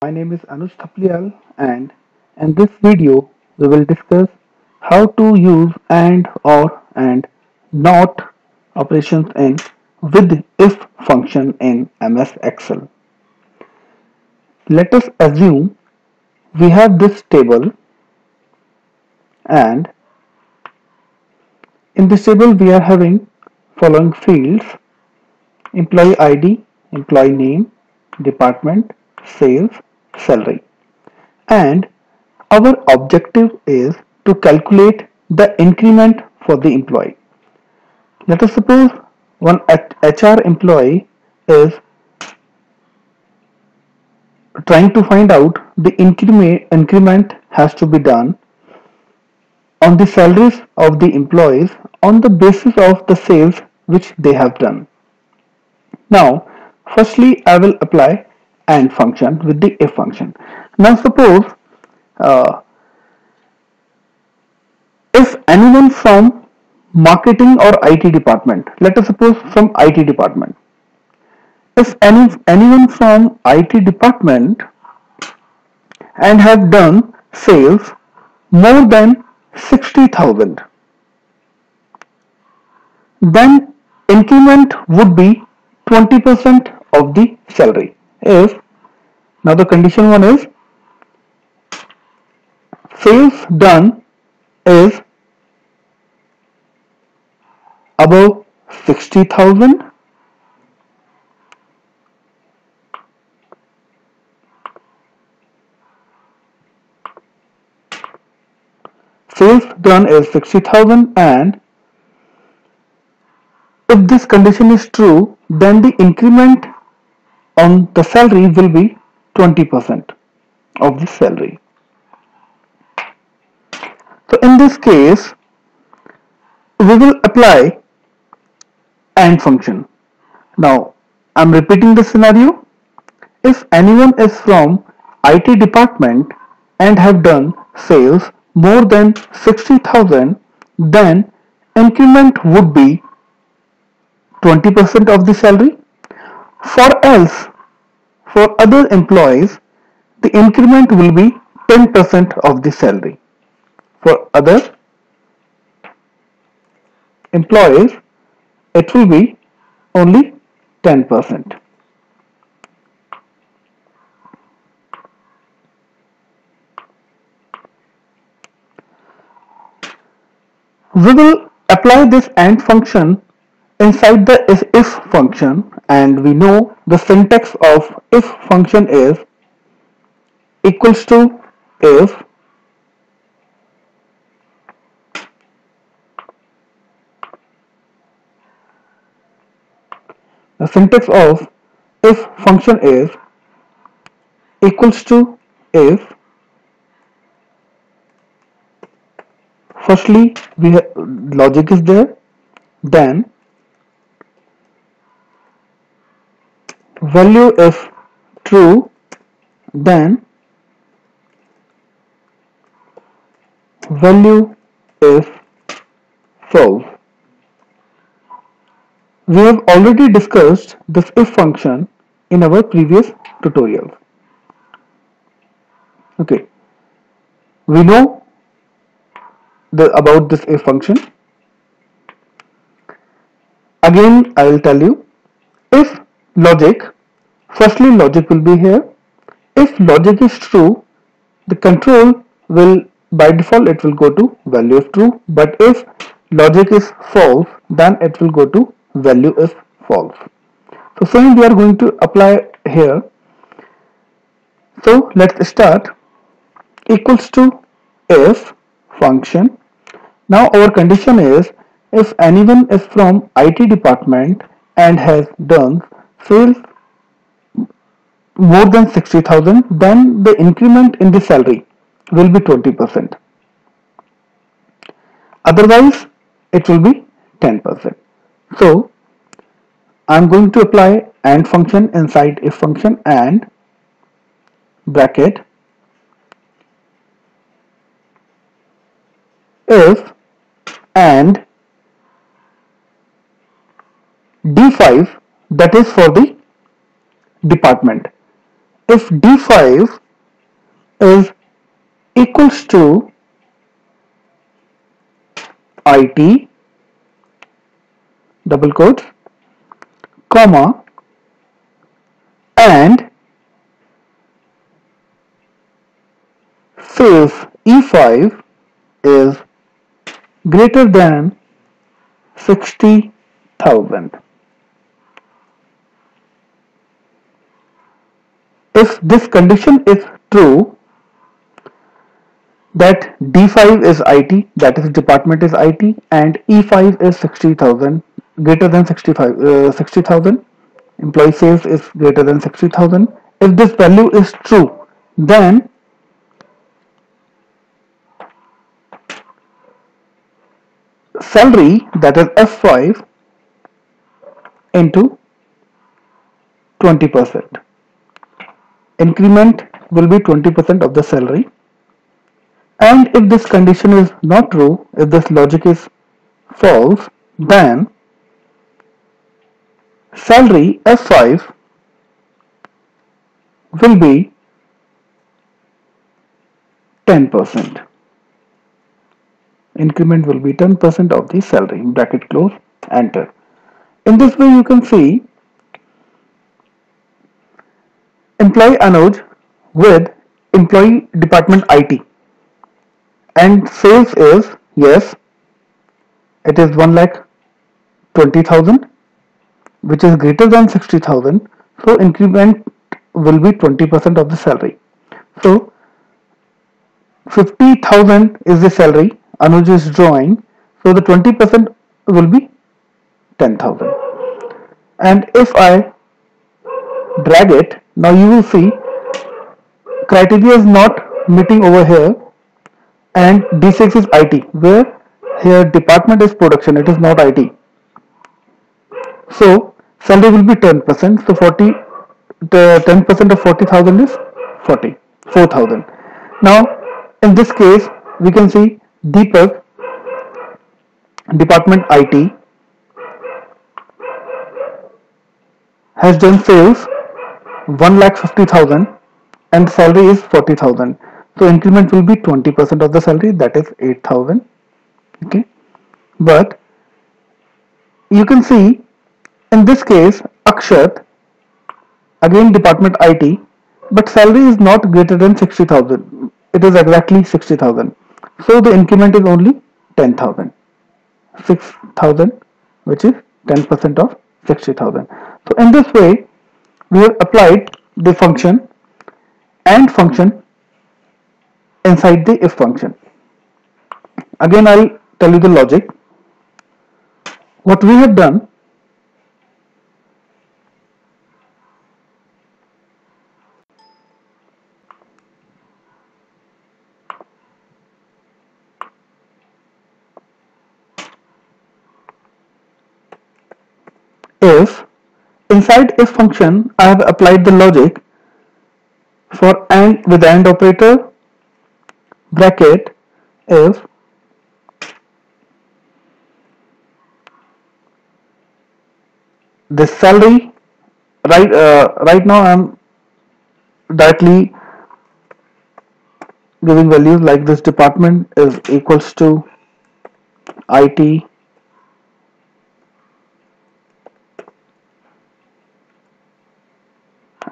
My name is Anuj Thapliyal, and in this video we will discuss how to use AND, OR and NOT operations in with if function in MS Excel. Let us assume we have this table, and in this table we are having following fields: employee ID, employee name, department, sales, salary. And our objective is to calculate the increment for the employee. Let us suppose one HR employee is trying to find out the increment has to be done on the salaries of the employees on the basis of the sales which they have done. Now, firstly, I will apply AND function with the if function. Now, suppose uh, if anyone from marketing or IT department, let us suppose from IT department, if anyone from IT department and have done sales more than 60,000, then increment would be 20% of the salary. If now the condition one is sales done is above 60,000, sales done is 60,000, and if this condition is true, then the increment on the salary will be 20% of the salary. So in this case, we will apply AND function. Now, I'm repeating the scenario. If anyone is from IT department and have done sales more than 60,000, then increment would be 20% of the salary. For else, for other employees, the increment will be 10% of the salary. For other employees, it will be only 10%. We will apply this AND function inside the if function, and we know the syntax of if function is equals to if the syntax of if function is equals to if firstly we logic is there, then value if true, then value if false. We have already discussed this if function in our previous tutorials. Okay, we know about this if function. Again, I will tell you, if logic, firstly logic will be here. If logic is true, the control will by default it will go to value if true, but if logic is false, then it will go to value if false. So same we are going to apply here. So let's start. Equals to if function. Now our condition is if anyone is from IT department and has done sales more than 60,000, then the increment in the salary will be 20%. Otherwise, it will be 10%. So, I'm going to apply AND function inside if function, and bracket if and D5, that is for the department, if D5 is equals to IT, double quotes, comma, and if E5 is greater than 60,000. If this condition is true, that D5 is IT, that is department is IT, and E5 is 60,000, greater than 60,000, employee sales is greater than 60,000. If this value is true, then salary, that is F5 into 20%. Increment will be 20% of the salary. And if this condition is not true, if this logic is false, then salary F5 will be 10%. Increment will be 10% of the salary, bracket close, enter. In this way you can see employee Anuj with employee department IT, and sales is, yes, it is 1,20,000, which is greater than 60,000, so increment will be 20% of the salary. So 50,000 is the salary Anuj is drawing, so the 20% will be 10,000. And if I drag it, now you will see criteria is not meeting over here, and D6 is IT, where here department is production, it is not IT. So salary will be 10%, so 10% of 40,000 is 4,000. Now in this case we can see Deepak, department IT, has done sales 1,50,000 and salary is 40,000. So increment will be 20% of the salary, that is 8,000. Okay, but you can see in this case Akshat, again department IT, but salary is not greater than 60,000. It is exactly 60,000. So the increment is only 10,000. 6,000, which is 10% of 60,000. So in this way we have applied the function AND function inside the if function. Again I'll tell you the logic. What we have done, if inside if function I have applied the logic for AND with AND operator, bracket, if the salary, right now I'm directly giving values like this department is equals to IT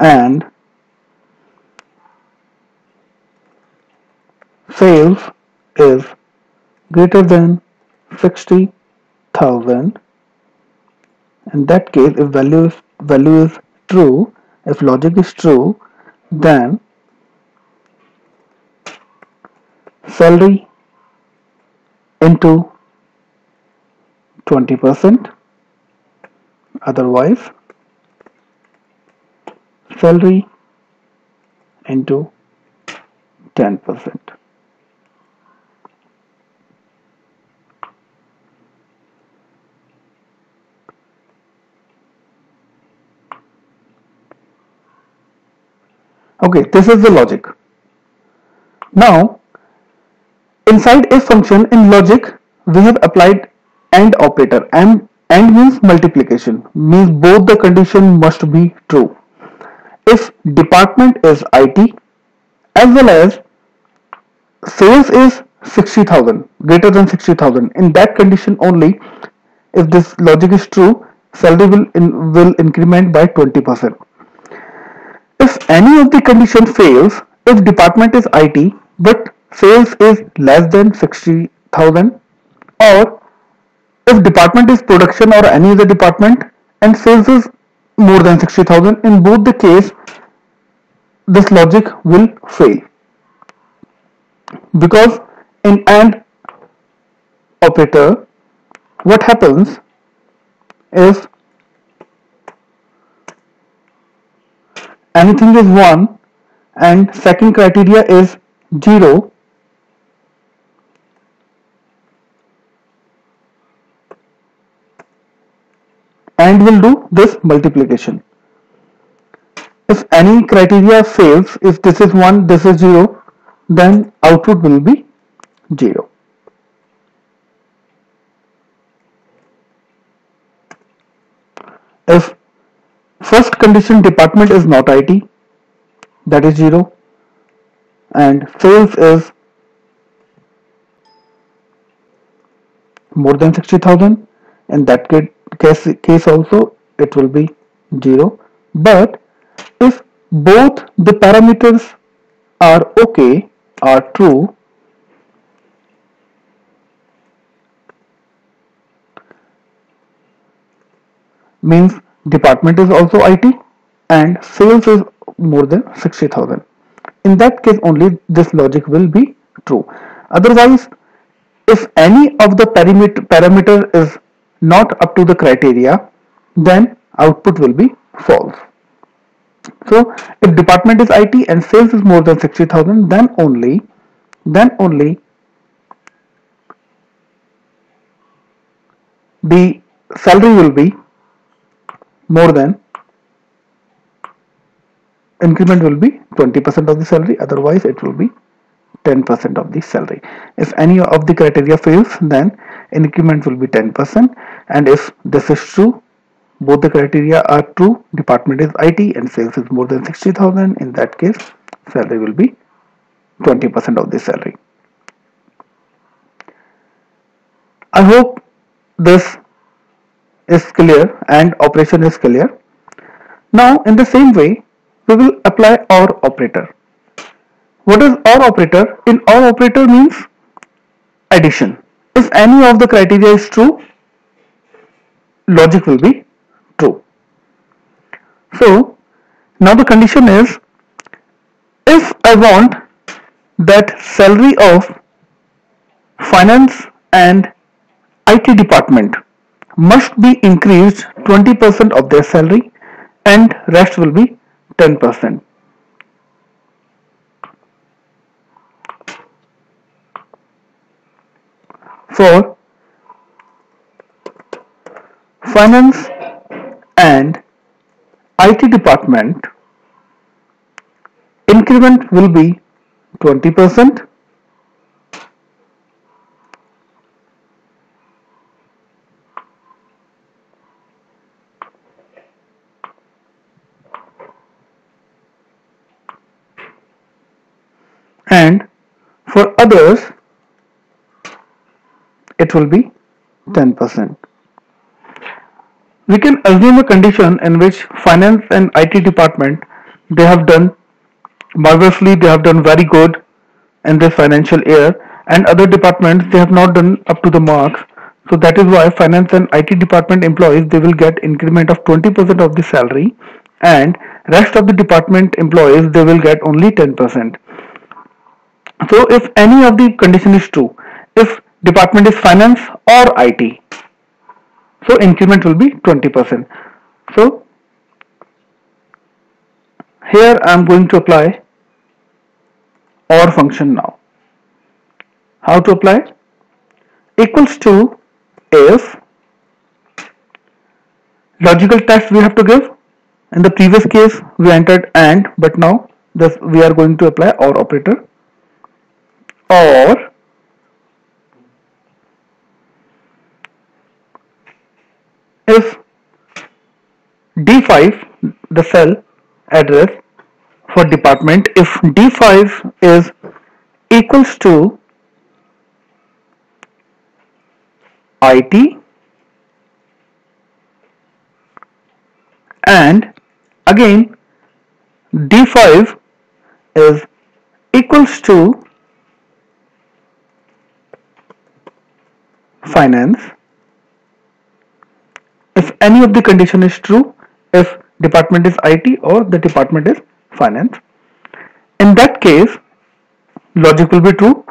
and sales is greater than 60,000. In that case, if value is true, if logic is true, then salary into 20%, otherwise salary into 10%. Okay, this is the logic. Now inside if function in logic we have applied AND operator, and AND means multiplication, means both the condition must be true. if department is IT as well as sales is 60,000, greater than 60,000. In that condition only, if this logic is true, salary will increment by 20%. If any of the condition fails, if department is IT but sales is less than 60,000, or if department is production or any other department and sales is more than 60,000, in both the case this logic will fail, because in AND operator what happens is anything is 1 and second criteria is 0, and will do this multiplication. If any criteria fails, if this is 1, this is 0, then output will be 0. If first condition department is not IT, that is 0, and sales is more than 60,000, in that case also it will be 0. But if both the parameters are okay, are true, means department is also IT and sales is more than 60,000. In that case only this logic will be true. Otherwise, if any of the parameter is not up to the criteria, then output will be false. So if department is IT and sales is more than 60,000, then only the salary will be more than, increment will be 20% of the salary, otherwise it will be 10% of the salary. If any of the criteria fails, then increment will be 10%, and if this is true, both the criteria are true, department is IT and sales is more than 60,000, in that case salary will be 20% of the salary. I hope this is clear and operation is clear. Now in the same way we will apply OR operator. What is OR operator? In OR operator means addition. If any of the criteria is true, logic will be true. So now the condition is, if I want that salary of finance and IT department must be increased 20% of their salary and rest will be 10%. For finance and IT department, increment will be 20%, and for others it will be 10%. We can assume a condition in which finance and IT department, they have done marvelously, they have done very good in this financial year, and other departments they have not done up to the marks. So that is why finance and IT department employees, they will get increment of 20% of the salary, and rest of the department employees, they will get only 10%. So if any of the condition is true, if department is finance or IT, so increment will be 20%. So here I am going to apply OR function now. How to apply? Equals to, if logical test we have to give. In the previous case we entered AND, but now this we are going to apply OR operator. Or if D5, the cell address for department if D5 is equals to IT and again D5 is equals to finance if any of the condition is true, if department is IT or the department is finance. In that case, logic will be true.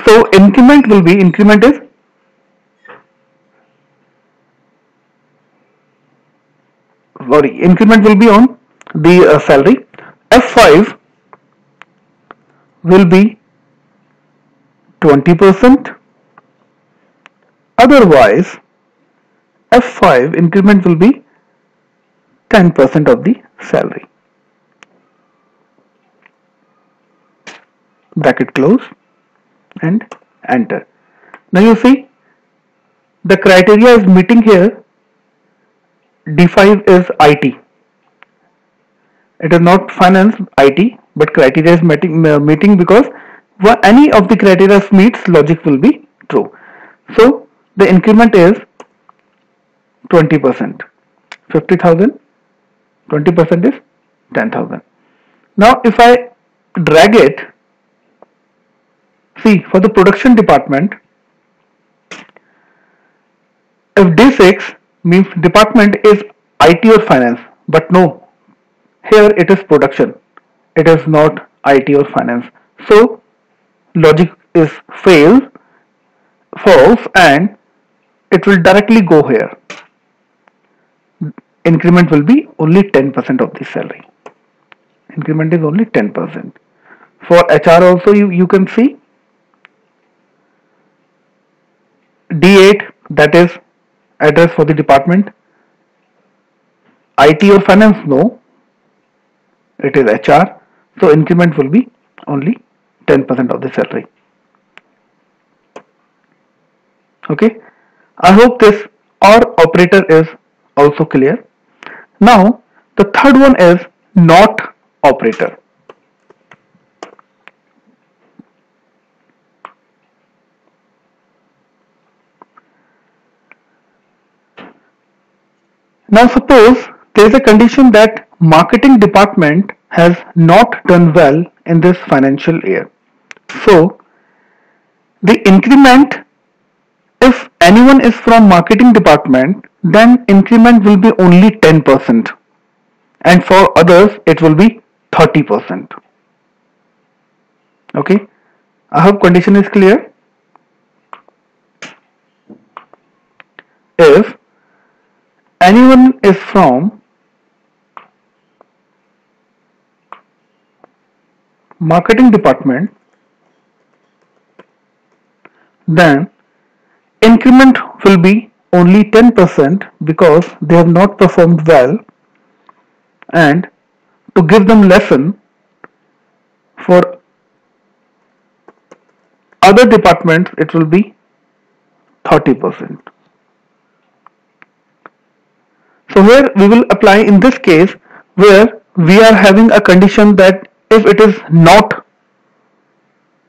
So increment is increment will be on the salary. F5 will be 20%. Otherwise, F5 increment will be 10% of the salary. Bracket close and enter. Now you see the criteria is meeting here. D5 is IT. It is not finance IT, but criteria is meeting because any of the criteria meets, logic will be true. So the increment is 20%. 50,000. 20% is 10,000. Now if I drag it, see for the production department, if D6 means department is IT or finance, but no, here it is production, it is not IT or finance. So logic is false and it will directly go here. Increment will be only 10% of the salary. Increment is only 10%. For HR also you can see D8, that is address for the department. IT or finance, no, it is HR. So increment will be only 10% of the salary. Okay, I hope this OR operator is also clear. Now the third one is NOT operator. Now suppose there is a condition that marketing department has not done well in this financial year. So the increment, if anyone is from marketing department, then increment will be only 10% and for others it will be 30%. Okay, I hope condition is clear. If anyone is from marketing department, then increment will be only 10% because they have not performed well, and to give them lesson for other departments it will be 30%. So here we will apply in this case where we are having a condition that if it is not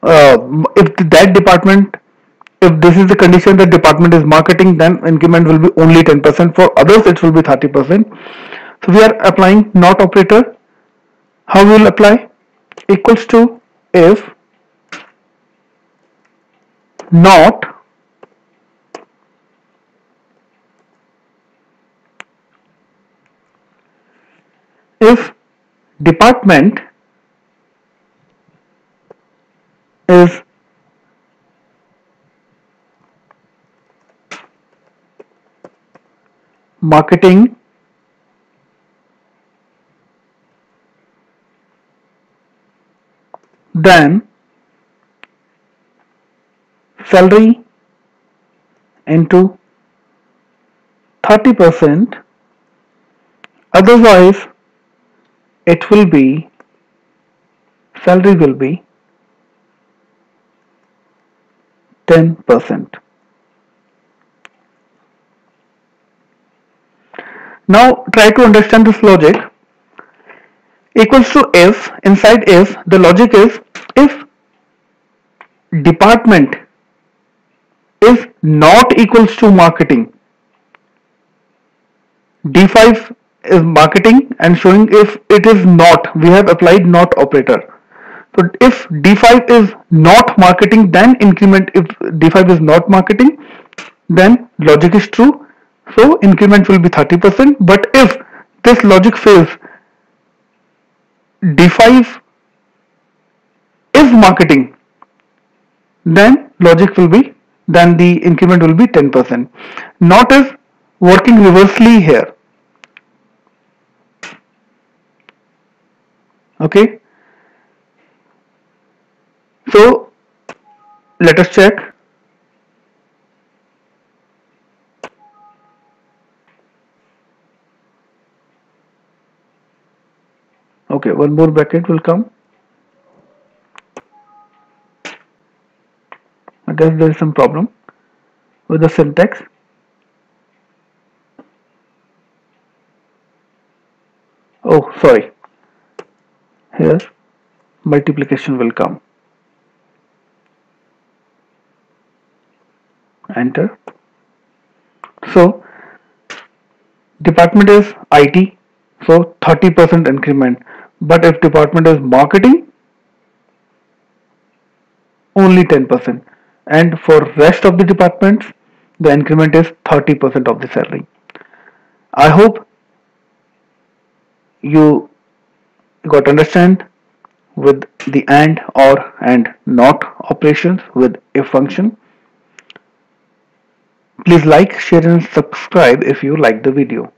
if that department, if this is the condition that department is marketing, then increment will be only 10%. For others it will be 30%. So we are applying NOT operator. How we will apply? Equals to if not if department is marketing then salary into 30%, otherwise it will be salary will be 10%. Now try to understand this logic. equals to if. Inside if, the logic is if department is not equals to marketing, D5 is marketing and showing if it is not, we have applied not operator. So if D5 is not marketing, then increment. If D5 is not marketing, then logic is true. So increment will be 30%. But if this logic fails, D5 is marketing, then the increment will be 10%. Not is working reversely here. Okay. So let us check. Okay, one more bracket will come. I guess there is some problem with the syntax. Oh, sorry. Here multiplication will come. Enter. So department is IT, so 30% increment. But if department is marketing, only 10%. And for rest of the departments, the increment is 30% of the salary. I hope you got understand with the and, or, and not operations with if function. Please like, share and subscribe if you like the video.